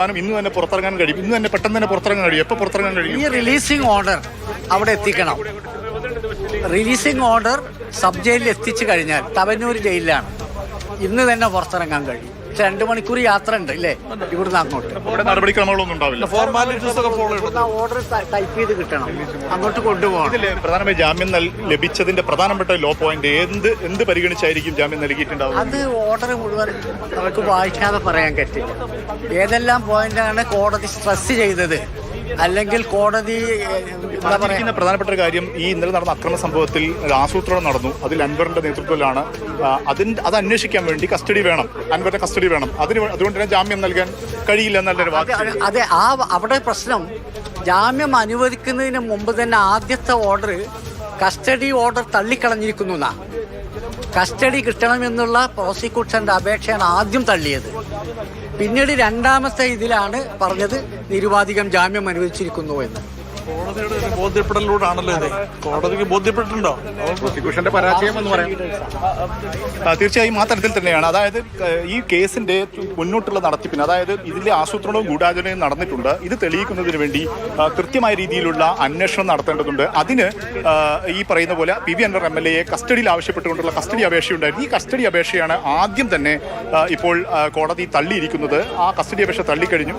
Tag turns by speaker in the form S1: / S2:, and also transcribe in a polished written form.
S1: ഇന്ന് തന്നെ പുറത്തിറങ്ങാൻ കഴിയും, ഇന്ന് തന്നെ പെട്ടെന്ന് തന്നെ പുറത്തിറങ്ങാൻ കഴിയും. എപ്പോൾ പുറത്തിറങ്ങാൻ കഴിയും?
S2: ഈ റിലീസിംഗ് ഓർഡർ അവിടെ എത്തിക്കണം. റിലീസിംഗ് ഓർഡർ സബ് ജയിലിൽ എത്തിച്ചു കഴിഞ്ഞാൽ തവന്നൂർ ജയിലിലാണ് ഇന്ന് തന്നെ പുറത്തിറങ്ങാൻ കഴിയും. 2 മണിക്കൂർ യാത്ര ഉണ്ട് ഇല്ലേ ഇവിടുന്ന് അങ്ങോട്ട്.
S1: നടപടിക്രമങ്ങളൊന്നും ഉണ്ടാവില്ല.
S2: ഓർഡർ ടൈപ്പ് ചെയ്ത് കിട്ടണം, അങ്ങോട്ട് കൊണ്ടുപോകണം.
S1: പ്രധാനമായി ജാമ്യം ലഭിച്ചതിന്റെ പ്രധാനപ്പെട്ട ലോ പോയിന്റ് എന്ത് പരിഗണിച്ചായിരിക്കും ജാമ്യം നൽകിയിട്ടുണ്ടാവും?
S2: അത് ഓർഡർ മുഴുവൻ നമുക്ക് വായിക്കാതെ പറയാൻ പറ്റില്ല. ഏതെല്ലാം പോയിന്റാണ് കോടതി സ്ട്രെസ് ചെയ്തത്, അല്ലെങ്കിൽ കോടതി
S1: പ്രധാനപ്പെട്ട ഒരു കാര്യം, ഈ ഇന്നലെ നടന്ന അക്രമ സംഭവത്തിൽ ആസൂത്രണം നടന്നു. അതിൽ അൻവറിന്റെ നേതൃത്വത്തിലാണ്. അത് അന്വേഷിക്കാൻ വേണ്ടി കസ്റ്റഡി വേണം, അൻവറിന്റെ കസ്റ്റഡി വേണം. അതുകൊണ്ട് തന്നെ ജാമ്യം നൽകാൻ കഴിയില്ല എന്നൊരു വാക്ക്.
S2: അതെ, അവിടെ പ്രശ്നം ജാമ്യം അനുവദിക്കുന്നതിന് മുമ്പ് തന്നെ ആദ്യത്തെ ഓർഡർ കസ്റ്റഡി ഓർഡർ തള്ളിക്കളഞ്ഞിരിക്കുന്നു എന്നാ. കസ്റ്റഡി കിട്ടണമെന്നുള്ള പ്രോസിക്യൂഷന്റെ അപേക്ഷയാണ് ആദ്യം തള്ളിയത്. പിന്നീട് രണ്ടാമത്തെ ഇതിലാണ് പറഞ്ഞത് നിരുപാധികം ജാമ്യം അനുവദിച്ചിരിക്കുന്നു എന്ന്.
S3: കോടതിയുടെ ബോധ്യപ്പെടലിലൂടെയാണല്ലോ ഇത്. കോടതിക്ക് ബോധ്യപ്പെട്ടിട്ടുണ്ടോ
S1: പ്രോസിക്യൂഷന്റെ പരാജയം എന്ന് പറയാം? തീർച്ചയായും ആ തരത്തിൽ തന്നെയാണ്. അതായത് ഈ കേസിന്റെ മുന്നോട്ടുള്ള നടത്തിപ്പിന്, അതായത് ഇതിന്റെ ആസൂത്രണവും ഗൂഢാലോചനയും നടന്നിട്ടുണ്ട്. ഇത് തെളിയിക്കുന്നതിന് വേണ്ടി കൃത്യമായ രീതിയിലുള്ള അന്വേഷണം നടത്തേണ്ടതുണ്ട്. അതിന് ഈ പറയുന്ന പോലെ പി.വി. അൻവർ MLA കസ്റ്റഡിയിൽ ആവശ്യപ്പെട്ടുകൊണ്ടുള്ള കസ്റ്റഡി അപേക്ഷയുണ്ടായിരുന്നു. ഈ കസ്റ്റഡി അപേക്ഷയാണ് ആദ്യം തന്നെ ഇപ്പോൾ കോടതി തള്ളിയിരിക്കുന്നത്. ആ കസ്റ്റഡി അപേക്ഷ തള്ളിക്കഴിഞ്ഞു.